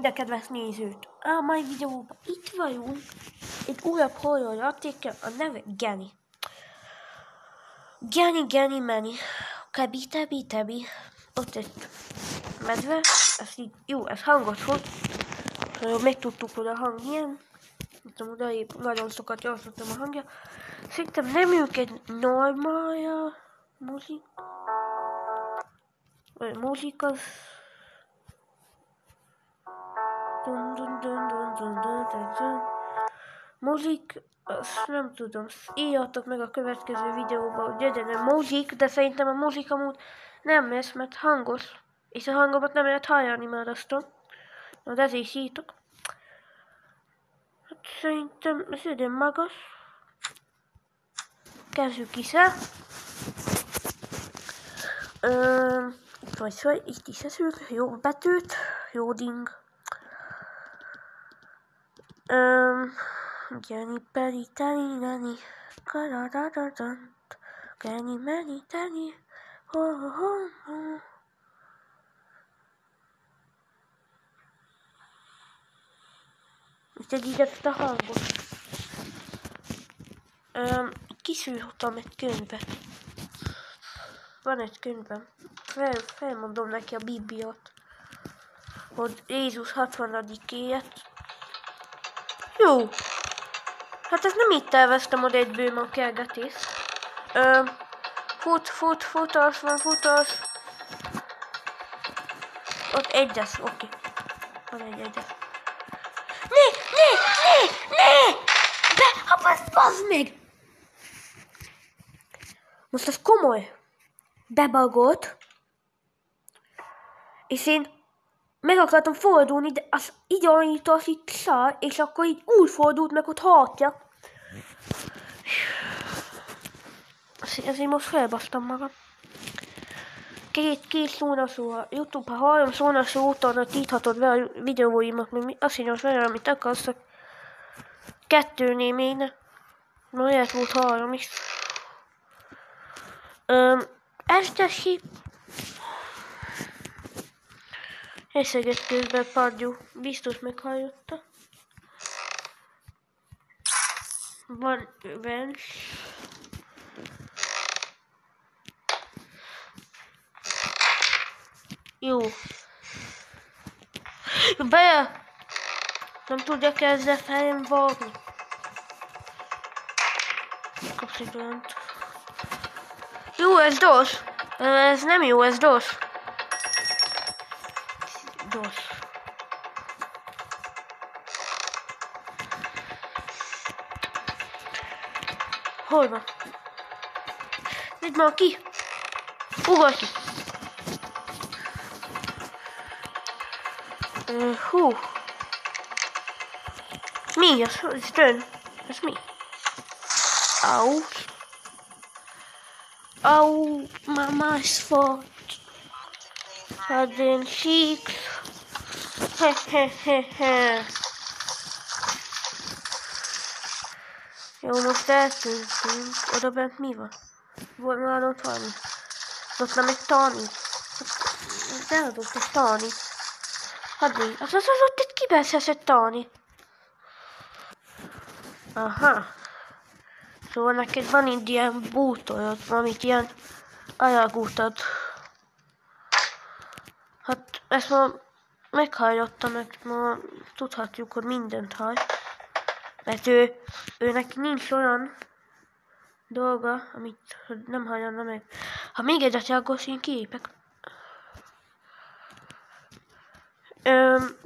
minden kedves nézőt! A mai videóban itt vagyunk egy újabb horror játékkal, a neve Geni. Geni Meni. Tebi. Ott egy medve. Ez így, jó, ez hangos volt. Megtudtuk, hogy a hang ilyen. Tudom, odaébb nagyon sokat játszottam a hangja. Szerintem nem egy normálja múzik az... Múzik, azt nem tudom, írjatok meg a következő videóban, hogy gyere múzik, de szerintem a múzik amúgy nem lesz, mert hangos, és a hangomat nem lehet hallani már aztán. De ezért is írtok. Hát szerintem ez idén magas. Kezdjük is el. Itt vagy szóval, itt is eszünk, jó betűt, jó ding. Geni Peri Teni Nani Karadadadant Geni Meni Teni Ho ho ho ho. Most így ezt a hangot. Kiszűrtem egy könyvet. Van egy könyvem. Felmondom neki a Bibliát. Hogy Jézus 60. éjjel. Jó. Hát ez nem így terveztem oda egy bőm kergetést. Futás van, futás. Ott egyes, oké. Van egy egyes. Ne! Bazd meg! Most az komoly. Bebagolt. És én meg akartam fordulni, de az irányítás itt száll, és akkor így úgy fordult meg, hogy hátja. Ezért most felbasztam magam. Két szónaszó a YouTube, ha 3 szónaszó után tilthatod be a videóimat, meg azt csinálsz vele, amit akarsz, 2-nél még ne. Na, lehet volt 3 is. Ezt tessék. Eszeget közben Padjú. Biztos meghallotta. Van vers. Jó. Be! Nem tudják ezzel fejem vágni. Kapsz egy olyant. Jó, ez DOS. Ez nem jó, ez DOS. DOS. Hol van? Vidd már ki! Ugass ki! Hú! Mi? Ez dön. Ez mi? Au! Au! Mama's fault! Sudden cheeks! Hehehehe! Jó, most eltűntünk. Oda bent mi van? Volt már ott valami? Ott nem egy Tani? Eladott egy Tani. Hadd az ott egy kibeszeszett Tani. Aha. Szóval neked van itt ilyen bútorod, valamit ilyen alagútad. Hát ezt már meghallottam, mert ma tudhatjuk, hogy mindent hall. Mert őnek nincs olyan dolga, amit nem hallana meg. Ha még egyet jágos, én kiépek.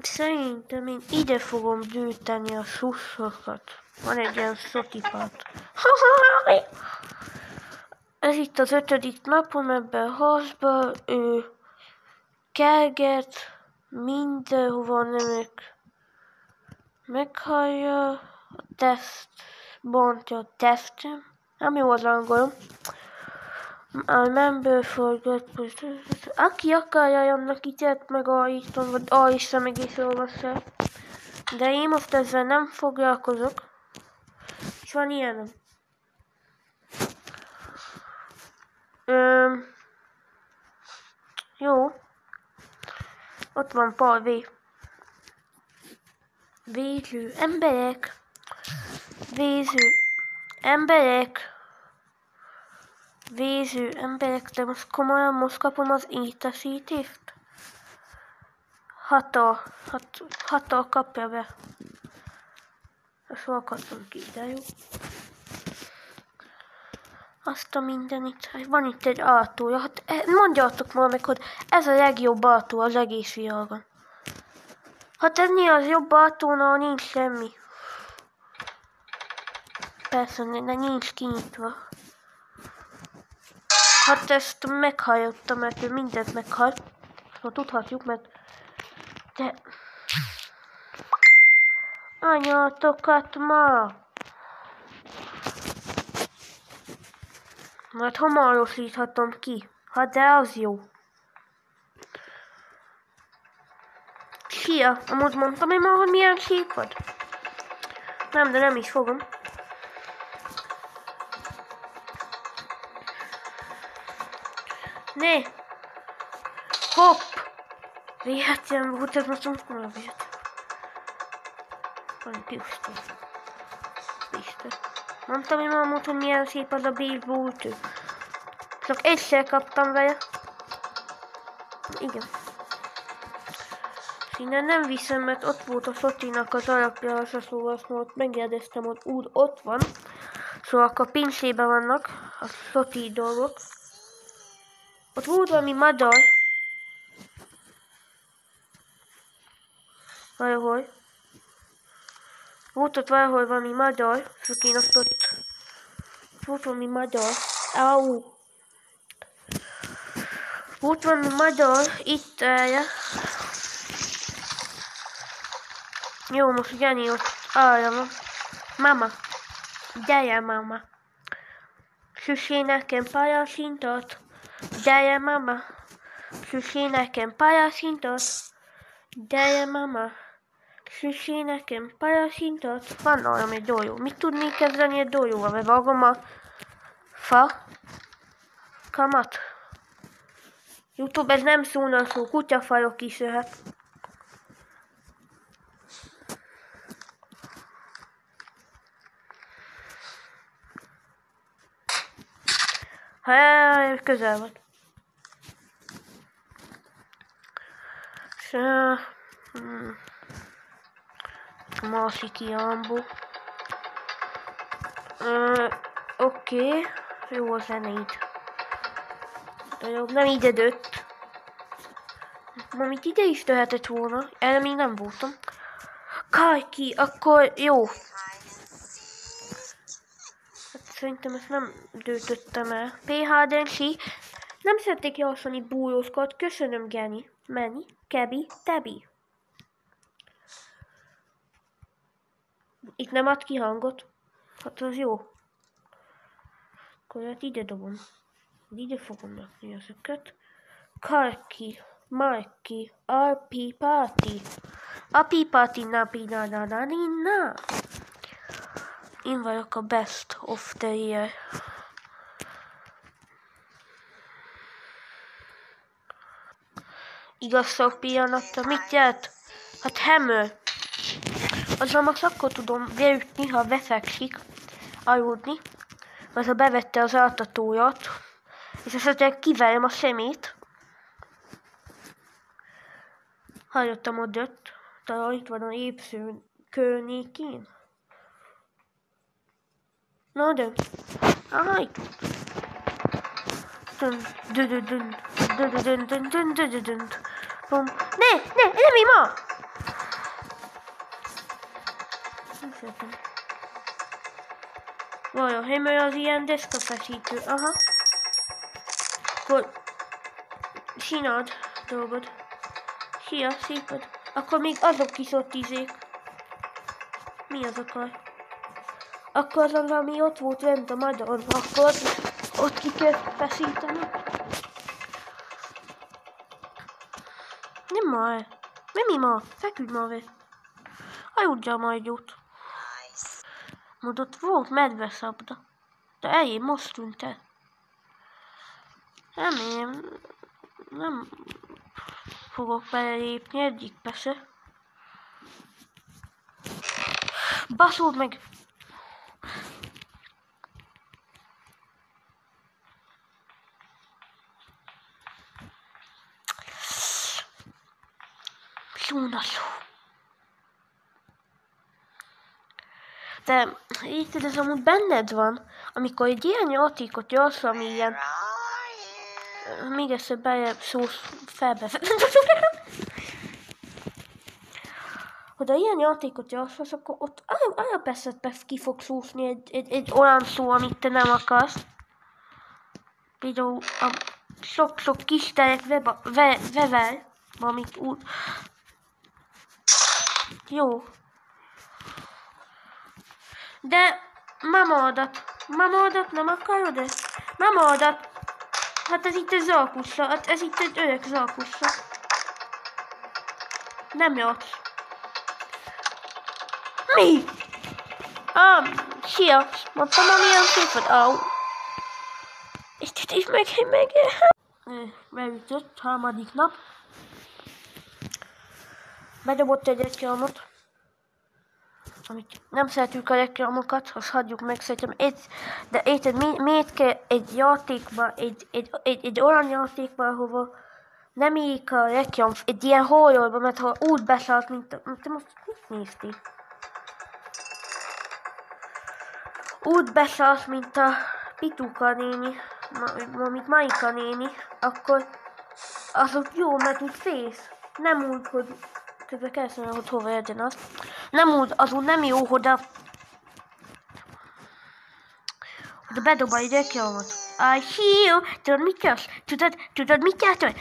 Szerintem én ide fogom gyűjteni a suszokat. Van egy ilyen szotipát. Ez itt az 5. napom ebben a házban. Ő kerget mindenhova nemek. Meghallja a teszt, bontja a tesztem. Nem jó az angolom. A member forgot. Aki akarja, annak itt megállítom, vagy állítsa meg is olvassa. De én most ezzel nem foglalkozok. És van ilyenem. Jó. Ott van Paul V. Véző emberek. Véző emberek. Véző emberek, de most komolyan most kapom az értesítést? Hatal kapja be. Ezt rakhatom ki, de jó. Azt a mindenit. Van itt egy autója. Hát mondjátok már meg, hogy ez a legjobb autó az egész világon. Hát ez mi az jobb autónál nincs semmi. Persze, nincs kinyitva. Hát ezt meghallottam, mert ő mindent meghall. Ha tudhatjuk, mert... De... Anyátokat ma! Majd hamarosíthatom ki. Hát de az jó. Szia! Amúgy mondtam én már, hogy milyen szép vagy? Nem, de nem is fogom. Né! Hopp! Véletlen volt, ez most nem véletlen. Van pisztol. Pisztol. Mondtam én már amúgy, hogy milyen szép az a baseballütő. Csak egyszer kaptam vele. Igen. Innen nem viszem, mert ott volt a Szotinak az alapja, szóval azt mondom, megjegyeztem, hogy úgy ott van. Szóval akkor a pincében vannak a Szoti dolgok. Ott volt valami madár. Valahol. Volt ott valahol valami madár, csak én azt ott... Volt valami madár. Au! Volt valami madár, itt állja. Jó, most Jenny ott arra van. Mama! Gyere, mama! Süssé nekem pályaszintot! Gyere, mama! Süssé nekem pályaszintot! Gyere, mama! Süssé nekem pályaszintot! Van olyan egy dolyó. Mit tudnék kezdeni egy dolyóval? Bevágom a fa kamat. YouTube, ez nem szóna szó, kutyafajok is jöhet. Hát, közel van. Másik Jambó. Oké. Jó a zene így. Nem így edőtt. Amit ide is tehetett volna. Erre még nem voltam. Kajki, akkor jó. Hát szerintem ezt nem dőtöttem el. PHDNC. Nem szeretnék játszani bújózkat. Köszönöm, Geni. Meni, Kebi, Tebi. Itt nem ad ki hangot. Hát az jó. Akkor hát ide dobom. Ide fogom rakni ezeket. Karki, Marki, RP Party. RP Party, napi, na. Én vagyok a best of the year. Igaz szok pillanatra, mit jelent? Hát Hammer. Azzal most akkor tudom beütni, ha befekszik, aludni. Vagy ha bevette az altatóját. És esetleg kiverjem a szemét. Hallottam ott jött. Talán itt van a épsző környékén. Na de. Aha, itt. Ne, mi ma? Vajon, Hammer az ilyen deszkafeszítő, aha. Akkor csináld dolgod. Szia, széped. Akkor még azok is ott izék. Mi az akar? Akkor az, ami ott volt lent a madon, akkor ott ki kell feszíteni. Nem már. Mi ma? Feküdj már vele. Aludjál majd jót. Majd ott volt medveszabda. De eljé, most tűnt el. Nem fogok belelépni egyik persze. Baszód meg! Szúnaszó. De itt ez amúgy benned van, amikor egy ilyen játékot jössz, ami ilyen... Még egyszer beljebb szólsz felbe. Hogyha ilyen játékot játszasz, akkor ott olyan persze ki fog szúszni egy olyan szó, amit te nem akarsz. Például a sok-sok kis terek vevel, amit úgy... Jó. De mamaadat nem akarod-e? Mamaadat! Hát ez itt egy zalkusza, hát ez itt egy öreg zalkusza. Nem játsz. Mi? Szia! Mondtam, amilyen szép vagy. Au. És meg. Beütött, harmadik nap. Bedobott egy reklámot. Amit nem szeretjük a reklámokat, azt hagyjuk meg, szerintem de érted, miért kell egy játékba, egy olyan játékba, ahova nem érik a reklám, egy ilyen horrorba, mert ha úgy beszállt, mint te most mit néztél? Úgy beszállt, mint a Pituka néni, mint Maika néni, akkor az ott jó, mert úgy félsz. Nem úgy, hogy közben kell szólni, hogy hova érden azt. Nem úgy, az úgy nem jó, hogy oda bedob egy reklámot. Hiú, tudod mit jössz? Tudod mit játszol?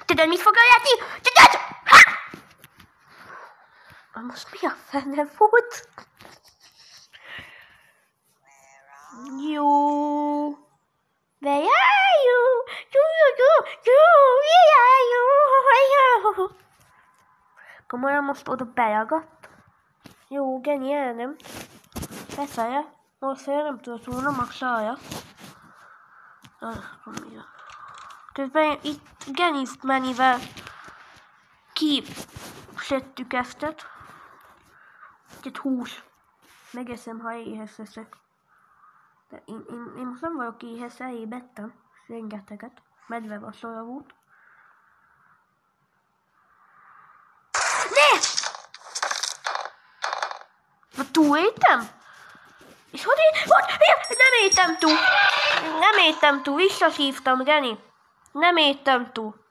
Tudod mit fog játni? Tudod? Ha! Most mi a fene volt? Jó. Komolyan most oda beragadt? Jó, Geni, el nem. Beszélje. Most nem tudott volna, maxálja. Közben itt Geni menivel kiszedtük eztet. Egy hús. Megeszem, ha éhes leszek. De én most nem vagyok éhes, elébettem. Rengeteget. Medvevasora volt. Ne! Túléltem? És hogy nem étem túl, visszaszívtam, Geni. Nem étem túl.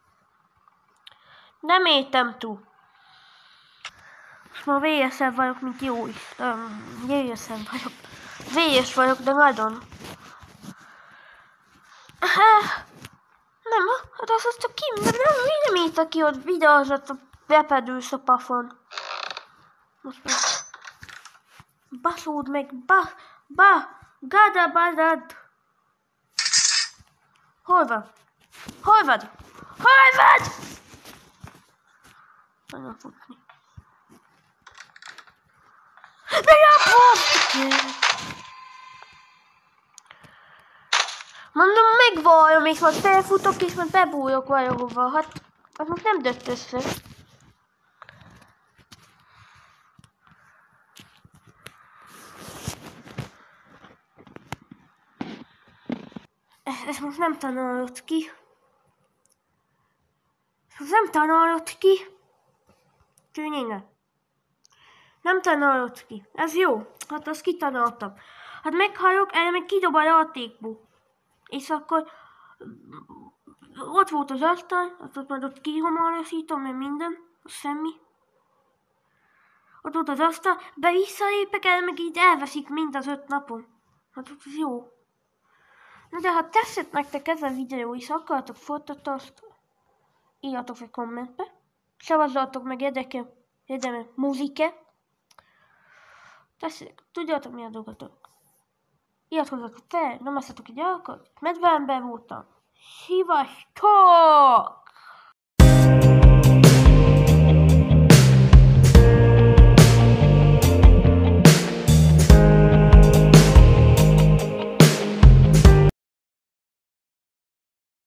Most már véresebb vagyok, mint jó is. Véres vagyok, de nagyon. Nem, hát az csak ki, nem írta ki, hogy videózott a repedős a pafon. Most meg... Baszód meg, gadabadad! Hol van? Nagyon futni. Mondom, megvallom, és majd felfutok, és majd bebújok valahova. Hát, az most nem dött össze. Ezt most nem tanulod ki. Tűnj innen. Nem tanulod ki. Ez jó. Hát azt kitanultam. Hát meghallok, erre meg kidob a játékból. És akkor ott volt az asztal, ott majd ott kihomályosítom, meg minden, semmi. Ott volt az asztal, be visszalépek el, meg így elveszik mind az 5 napon. Hát ott az jó. Na de ha tetszett nektek ez a videó, és akartok folytatást, írjatok egy kommentbe. Szavazzatok meg érdemel muzike. Tessék, tudjátok mi a dolgotok. Iratkozzatok fel, nem eszetek egy alkot. Medveember voltam. Szívasztok!